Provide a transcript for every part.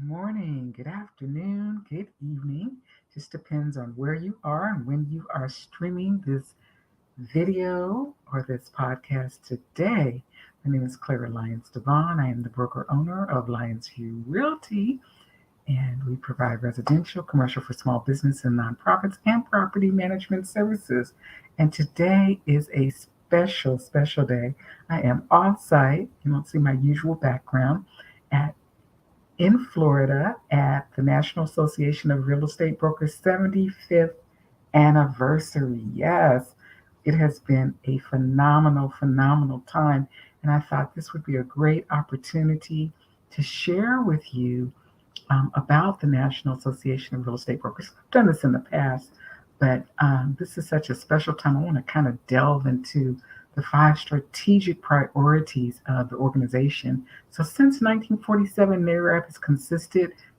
morning, good afternoon, good evening. Just depends on where you are and when you are streaming this video or this podcast today. My name is Clara Lyons-DeVaughn. I am the broker owner of Lyonsview Realty, and we provide residential, commercial for small business and nonprofits and property management services. And today is a special day. I am off site. You won't see my usual background at in Florida at the National Association of Real Estate Brokers 75th anniversary. Yes, it has been a phenomenal time. And I thought this would be a great opportunity to share with you about the National Association of Real Estate Brokers. I've done this in the past, but this is such a special time. I want to kind of delve into the five strategic priorities of the organization. So since 1947, NAREB has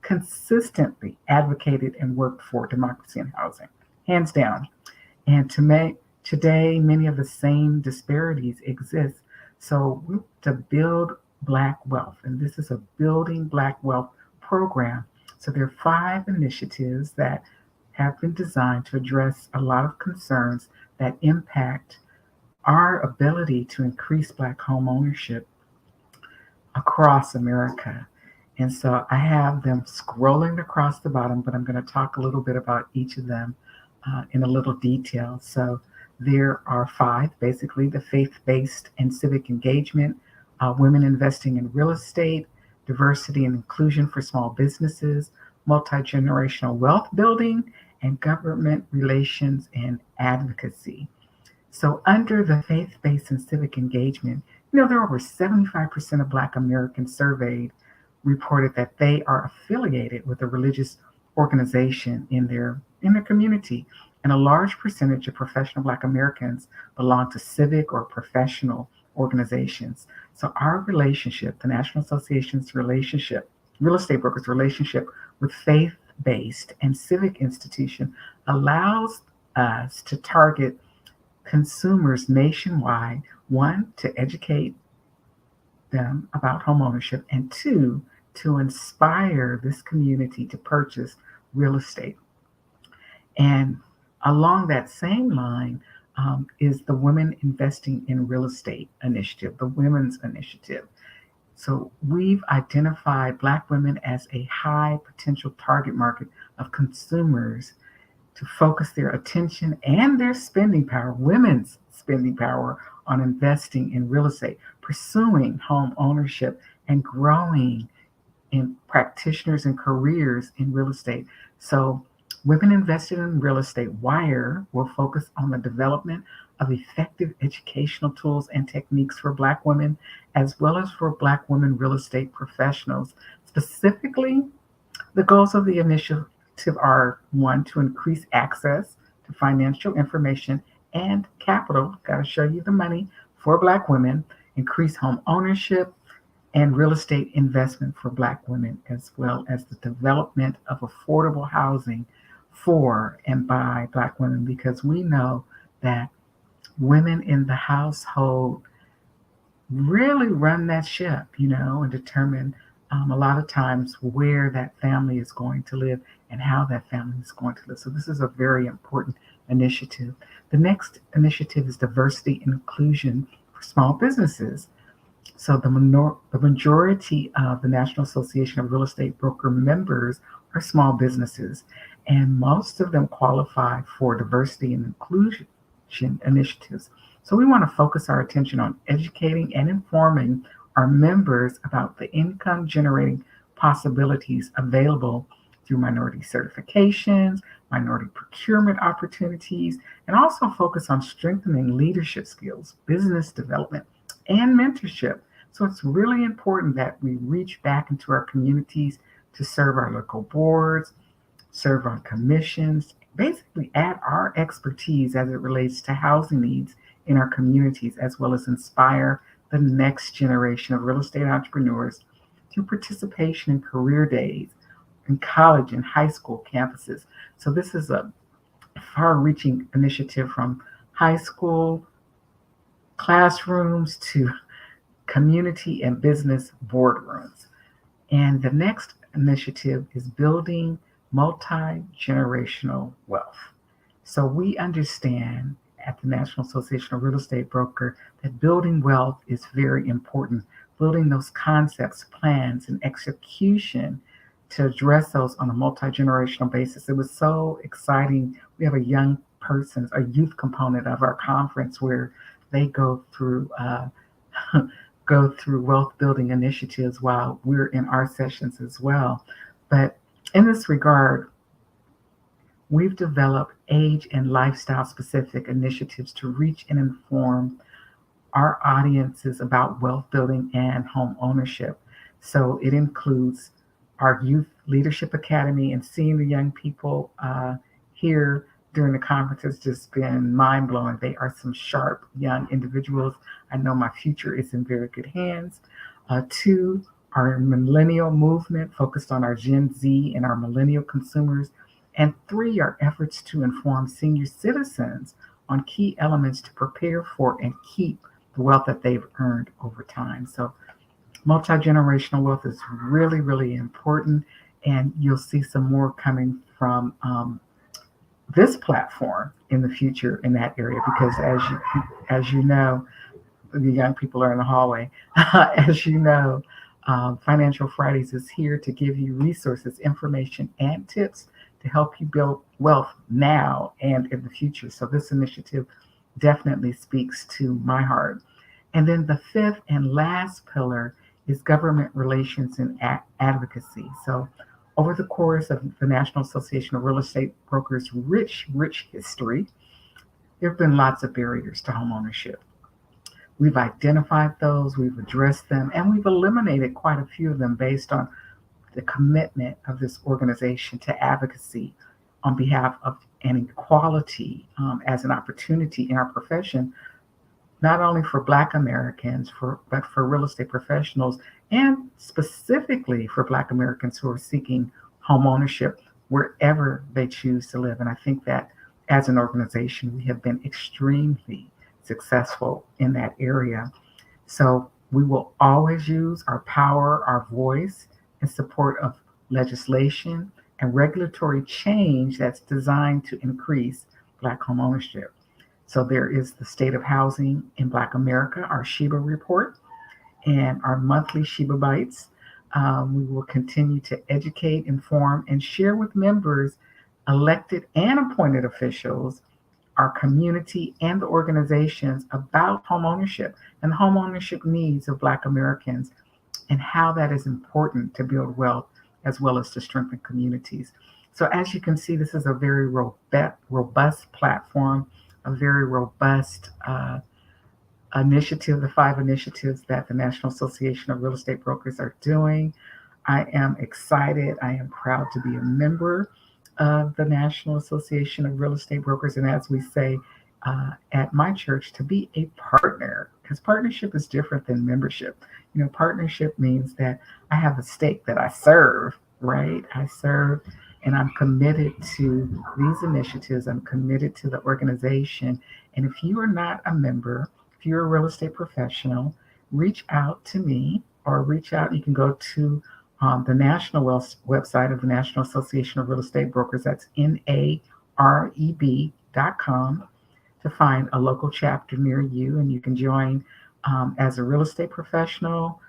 consistently advocated and worked for democracy in housing, hands down. And today, many of the same disparities exist. So we want to build Black wealth, and this is a Building Black Wealth program. So there are five initiatives that have been designed to address a lot of concerns that impact our ability to increase Black home ownership across America. And so I have them scrolling across the bottom, but I'm going to talk a little bit about each of them in a little detail. So there are five, basically: the faith-based and civic engagement, women investing in real estate, diversity and inclusion for small businesses, multi-generational wealth building, and government relations and advocacy. So under the faith-based and civic engagement, there are over 75% of Black Americans surveyed reported that they are affiliated with a religious organization in their community. And a large percentage of professional Black Americans belong to civic or professional organizations. So our relationship, the National Association's relationship, real estate brokers' relationship with faith-based and civic institution allows us to target consumers nationwide, one, to educate them about homeownership, and two, to inspire this community to purchase real estate. And along that same line is the Women Investing in Real Estate initiative, the Women's Initiative. So we've identified Black women as a high potential target market of consumers to focus their attention and their spending power, women's spending power, on investing in real estate, pursuing home ownership, and growing in practitioners and careers in real estate. So Women Invested in Real Estate WIRE will focus on the development of effective educational tools and techniques for Black women, as well as for Black women real estate professionals. Specifically, the goals of the initiative are: one, to increase access to financial information and capital, got to show you the money, for Black women, increase home ownership and real estate investment for Black women, as well as the development of affordable housing for and by Black women, because we know that women in the household really run that ship, and determine a lot of times where that family is going to live and how that family is going to live. So this is a very important initiative. The next initiative is diversity and inclusion for small businesses. So the majority of the National Association of Real Estate Broker members are small businesses, and most of them qualify for diversity and inclusion initiatives. So we want to focus our attention on educating and informing our members about the income generating possibilities available through minority certifications, minority procurement opportunities, and also focus on strengthening leadership skills, business development, and mentorship. So it's really important that we reach back into our communities to serve our local boards, serve on commissions, basically add our expertise as it relates to housing needs in our communities, as well as inspire the next generation of real estate entrepreneurs through participation in career days in college and high school campuses. So this is a far-reaching initiative from high school classrooms to community and business boardrooms. And the next initiative is building multi-generational wealth. So we understand at the National Association of Real Estate Broker that building wealth is very important. Building those concepts, plans, and execution to address those on a multi-generational basis. It was so exciting. We have a youth component of our conference where they go through go through wealth building initiatives while we're in our sessions as well. But in this regard, we've developed age and lifestyle specific initiatives to reach and inform our audiences about wealth building and home ownership. So it includes our Youth Leadership Academy, and seeing the young people here during the conference has just been mind blowing. They are some sharp young individuals. I know my future is in very good hands. Two, our millennial movement focused on our Gen Z and our millennial consumers. And three, our efforts to inform senior citizens on key elements to prepare for and keep the wealth that they've earned over time. So multi-generational wealth is really, really important. And you'll see some more coming from this platform in the future in that area, because as you know, the young people are in the hallway. As you know, Financial Fridays is here to give you resources, information, and tips to help you build wealth now and in the future. So this initiative definitely speaks to my heart. And then the fifth and last pillar is government relations and advocacy. So over the course of the National Association of Real Estate Brokers' rich history, there have been lots of barriers to homeownership. We've identified those, we've addressed them, and we've eliminated quite a few of them based on the commitment of this organization to advocacy on behalf of an equality as an opportunity in our profession, not only for Black Americans, but for real estate professionals, and specifically for Black Americans who are seeking home ownership wherever they choose to live. And I think that as an organization, we have been extremely successful in that area. So we will always use our power, our voice, in support of legislation and regulatory change that's designed to increase Black home ownership. So there is the State of Housing in Black America, our SHEBA report, and our monthly SHEBA Bites. We will continue to educate, inform, and share with members, elected and appointed officials, our community, and the organizations about home ownership and the home ownership needs of Black Americans, and how that is important to build wealth as well as to strengthen communities. So as you can see, this is a very robust platform, a very robust initiative, the 5 initiatives that the National Association of Real Estate Brokers are doing. I am excited. I am proud to be a member of the National Association of Real Estate Brokers. And as we say at my church, to be a partner, because partnership is different than membership. You know, partnership means that I have a stake that I serve, right? I serve, and I'm committed to these initiatives. I'm committed to the organization. And if you are not a member, if you're a real estate professional, reach out to me, or reach out. You can go to the national website of the National Association of Real Estate Brokers. That's NAREB.com, to find a local chapter near you, and you can join as a real estate professional,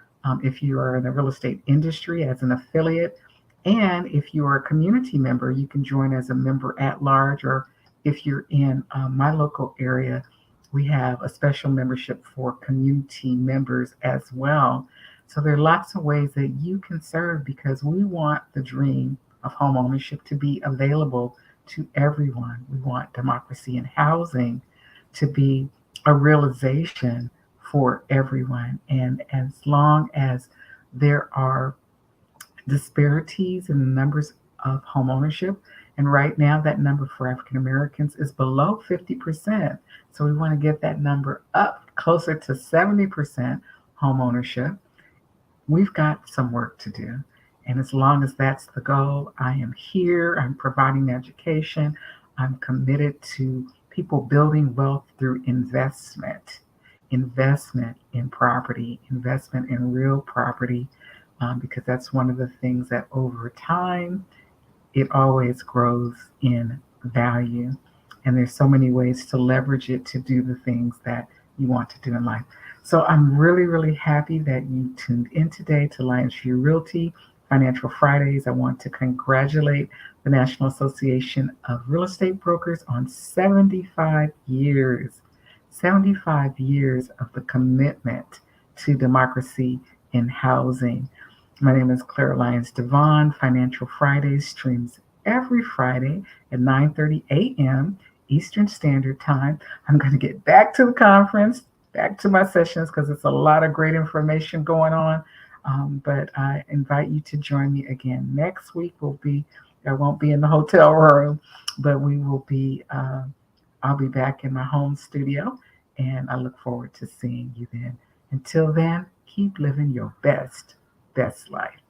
if you are in the real estate industry as an affiliate, and if you are a community member, you can join as a member at large, or if you're in my local area, we have a special membership for community members as well. So there are lots of ways that you can serve, because we want the dream of home ownership to be available to everyone. We want democracy in housing to be a realization for everyone. And as long as there are disparities in the numbers of home ownership, and right now that number for African Americans is below 50%. So we want to get that number up closer to 70% home ownership. We've got some work to do. And as long as that's the goal, I am here. I'm providing education. I'm committed to people building wealth through investment in property, investment in real property, because that's one of the things that over time it always grows in value. And there's so many ways to leverage it to do the things that you want to do in life. So I'm really, really happy that you tuned in today to Lyonsview Realty Financial Fridays. I want to congratulate the National Association of Real Estate Brokers on 75 years. 75 years of the commitment to democracy in housing. My name is Clara Lyons-DeVaughn. Financial Fridays streams every Friday at 9:30 a.m. Eastern Standard Time. I'm going to get back to the conference, back to my sessions, because it's a lot of great information going on. But I invite you to join me again next week. I won't be in the hotel room, but I'll be back in my home studio, and I look forward to seeing you then. Until then, keep living your best life.